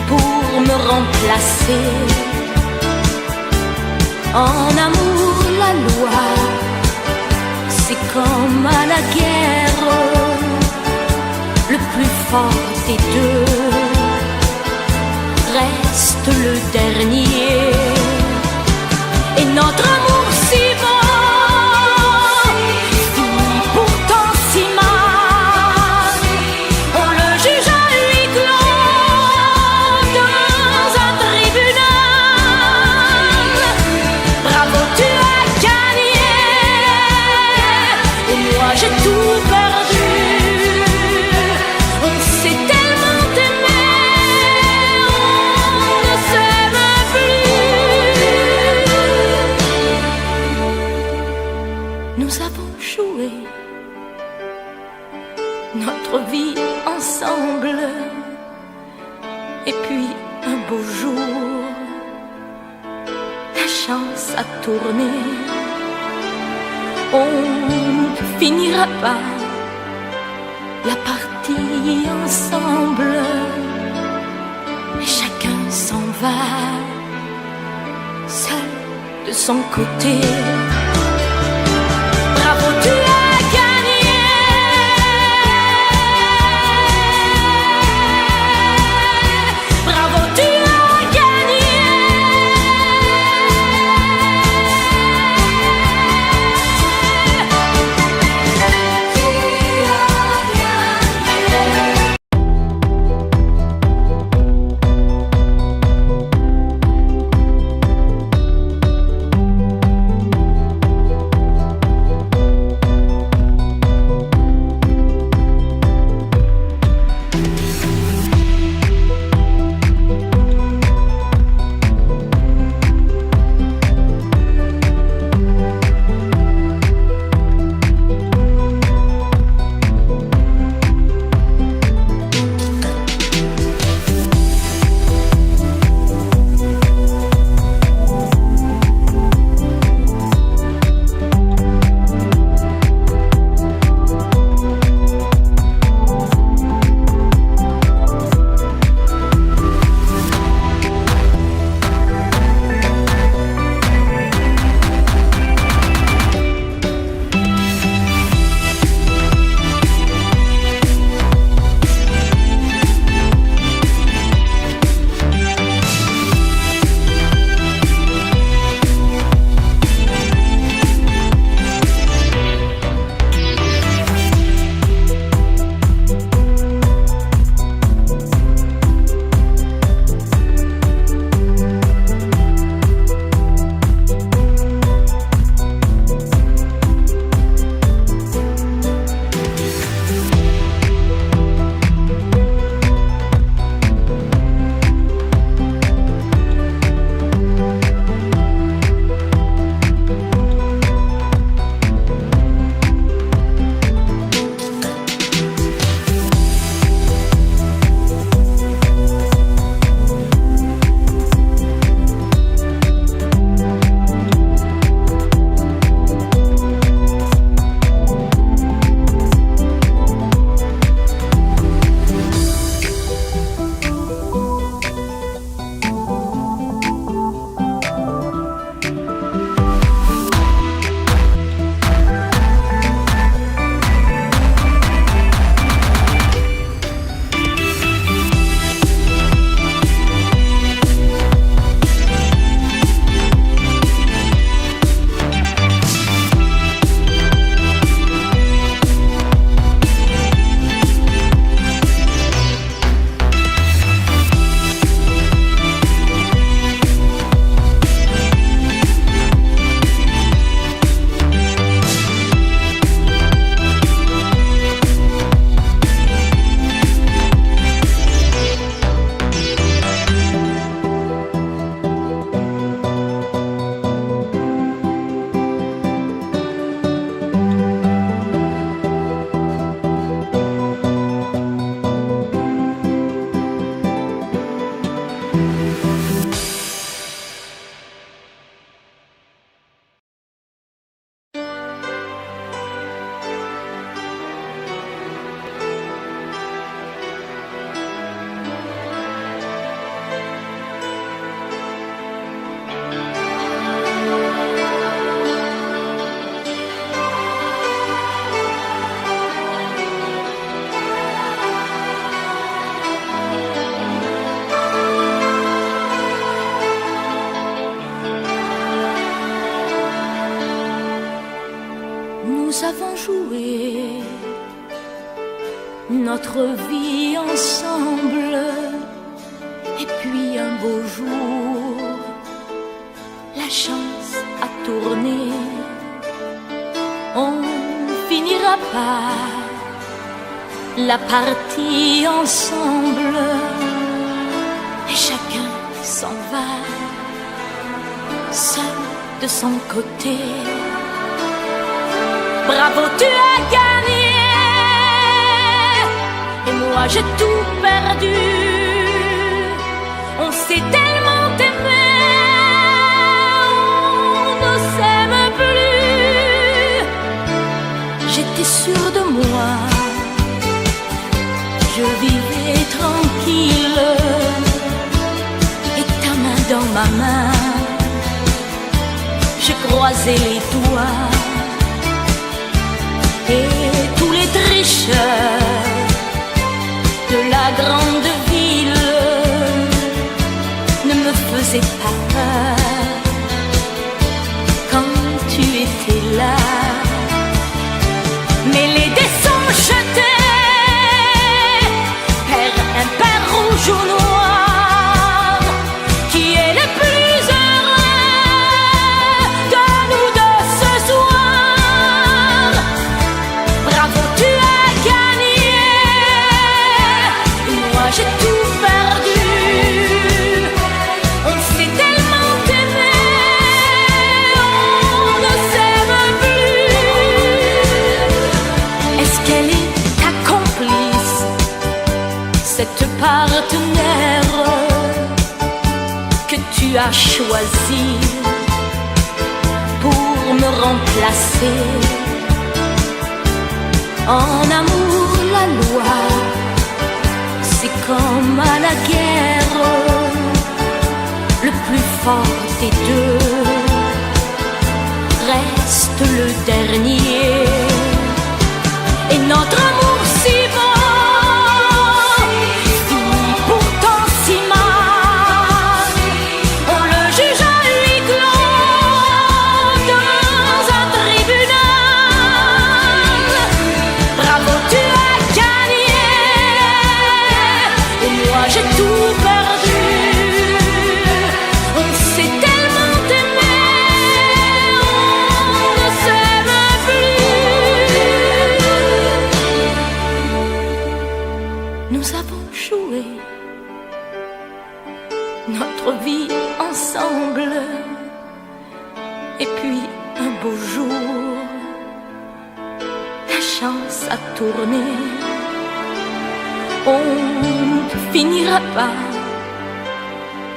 pour me remplacer? En amour, la loi, c'est comme à la guerre, le plus fort des deux reste le dernier. Et notre amour si beau finit pourtant si mal. On le juge à huis clos dans un tribunal. Bravo, tu as gagné, et moi j'ai tout perdu. On s'est tellement aimé, on ne s'aime plus. Nous avons joué notre vie ensemble, et puis un beau jour, la chance a tourné. On ne finira pas la partie ensemble, et chacun s'en va seul de son côté. Bravo, tu as gagné. Bravo, tu as gagné. Nous avons joué notre vie ensemble, et puis un beau jour, la chance a tourné. On finira par la partie ensemble, et chacun s'en va, seul de son côté. Bravo, tu as gagné, et moi j'ai tout perdu. On s'est tellement aimé, on ne s'aime plus. J'étais sûre de moi, je vivais tranquille, et ta main dans ma main, je croisais les doigts. Et tous les tricheurs de la grande ville ne me faisaient pas peur quand tu étais là. Mais les dés sont jetés, père impair, rouge ou noir, qui est le plus heureux de nous deux ce soir. Bravo, tu as gagné, et moi j'ai tout perdu. On s'est tellement aimé, on ne s'aime plus. Est-ce qu'elle est ta complice, cette partenaire que tu as choisi pour me remplacer? En amour, la loi, c'est comme à la guerre, le plus fort des deux reste le dernier. Et notre amour si beau finit pourtant si mal. On le juge à huis clos dans un tribunal. Bravo, tu as gagné, et moi j'ai tout perdu. On s'est tellement aimé, on ne s'aime plus. Nous avons joué notre vie ensemble, et puis un beau jour, la chance a tourné. On ne finira pas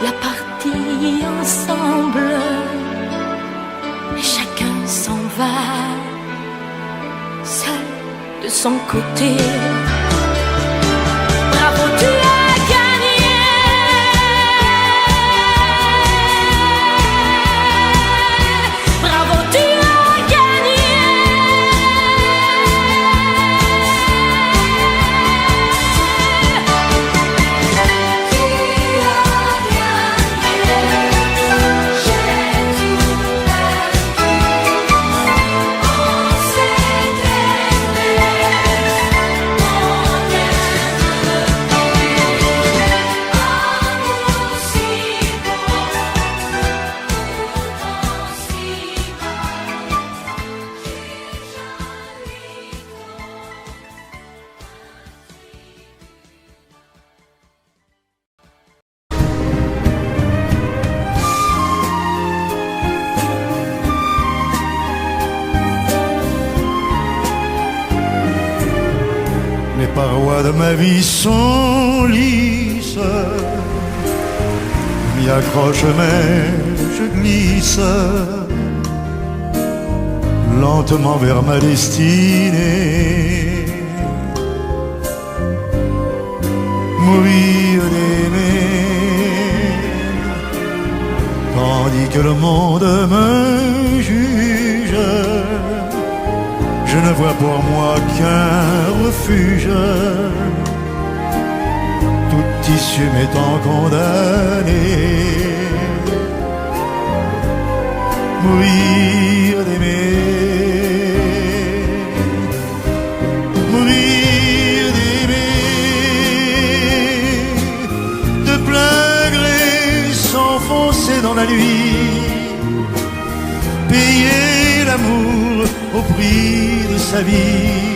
la partie ensemble, et chacun s'en va, seul de son côté. Bravo, tu as gagné, bravo, tu as gagné. Les parois de ma vie sont lisses, m'y accroche mais je glisse lentement vers ma destinée. Mourir d'aimer, tandis que le monde me juge. Je ne vois pour moi qu'un refuge, toute issue m'étant condamnée. Mourir d'aimer, la nuit, payer l'amour au prix de sa vie,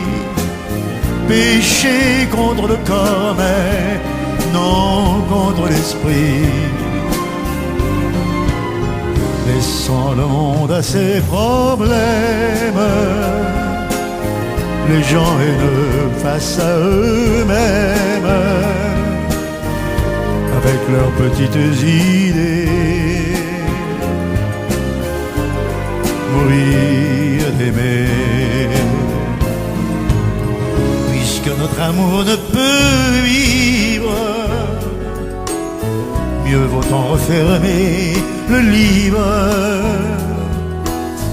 pécher contre le corps mais non contre l'esprit, laissant le monde à ses problèmes, les gens haineux face à eux-mêmes, avec leurs petites idées, mourir d'aimer. Puisque notre amour ne peut vivre, mieux vaut en refermer le livre,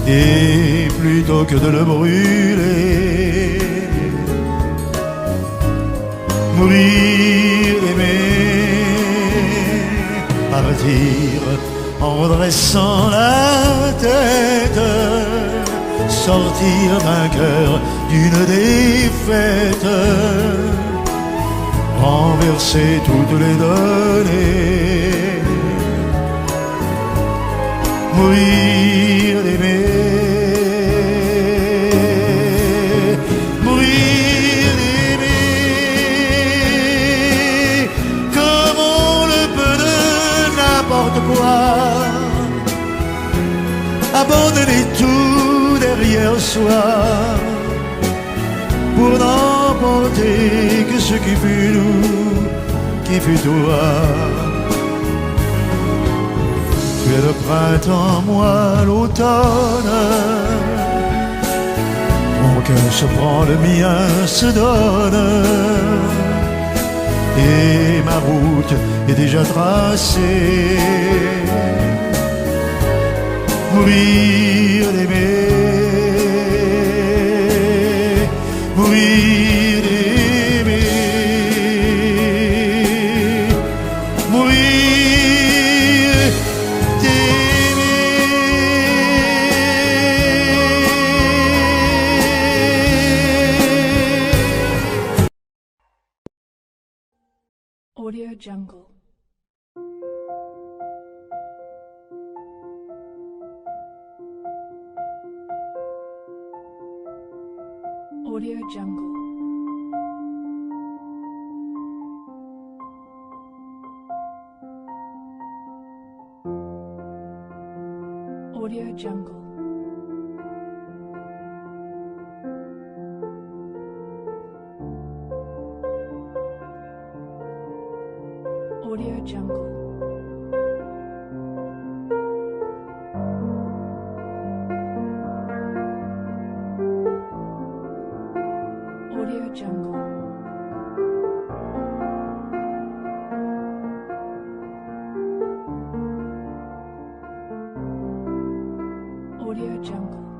et plutôt que de le brûler, mourir d'aimer, partir en redressant la tête, sortir vainqueur d'une défaite, renverser toutes les données, mourir d'aimer, mourir d'aimer, comme on le peut de n'importe quoi, abandonner tout derrière soi, pour n'emporter que ce qui fut nous, qui fut toi. Tu es le printemps, moi l'automne, mon cœur se prend, le mien se donne, et ma route est déjà tracée, mourir d'aimer, mourir d'aimer, mourir d'aimer. Audio Jungle. Audio Jungle. Audio Jungle. Audio Jungle. Audio Jungle. Audio Jungle. Audio Jungle. Audio Jungle.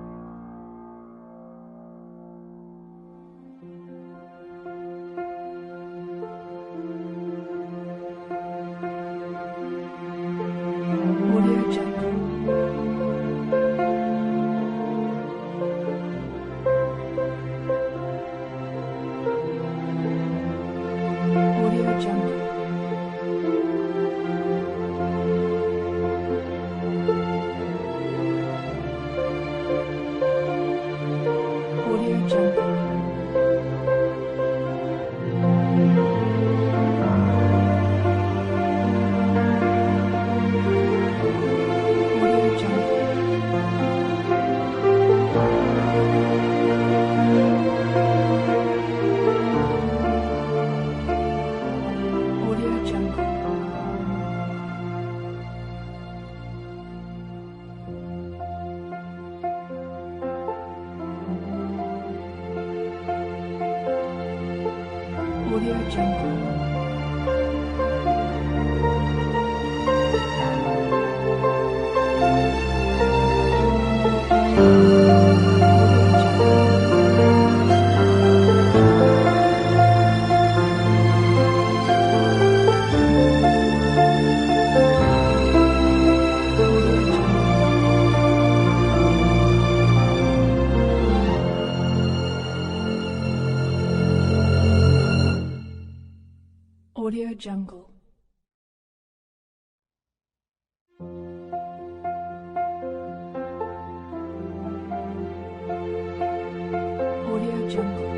Audio Jungle. Audio Jungle. Audio Jungle. Audio Jungle. Audio Jungle. Jungle.